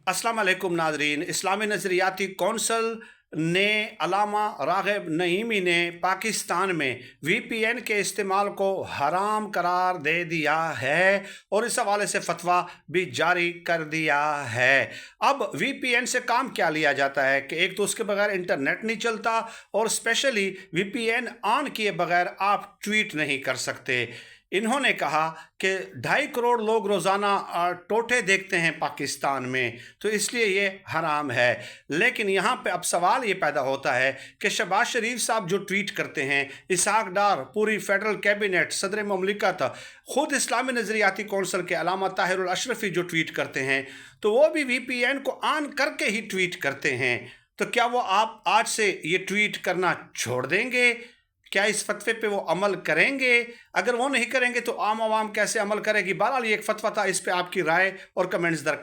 अस्सलाम वालेकुम नाजरीन। इस्लामी नज़रियाती कौंसल ने अल्लामा राग़िब नईमी ने पाकिस्तान में VPN के इस्तेमाल को हराम करार दे दिया है और इस हवाले से फतवा भी जारी कर दिया है। अब VPN से काम क्या लिया जाता है कि एक तो उसके बगैर इंटरनेट नहीं चलता और स्पेशली VPN ऑन किए बगैर आप ट्वीट नहीं कर सकते। इन्होंने कहा कि 2.5 करोड़ लोग रोज़ाना टोटे देखते हैं पाकिस्तान में, तो इसलिए ये हराम है। लेकिन यहाँ पे अब सवाल ये पैदा होता है कि शहबाज शरीफ साहब जो ट्वीट करते हैं, इसहाक डार, पूरी फेडरल कैबिनेट, सदर ममलिकत, ख़ुद इस्लामी नज़रियाती कौंसल के अल्लामा ताहिरुल अशरफी जो ट्वीट करते हैं, तो वो भी VPN को ऑन करके ही ट्वीट करते हैं। तो क्या वो आप आज से ये ट्वीट करना छोड़ देंगे? क्या इस फतवे पे वो अमल करेंगे? अगर वो नहीं करेंगे तो आम आवाम कैसे अमल करेगी? बहरहाल ये एक फतवा था, इस पे आपकी राय और कमेंट्स दरकार।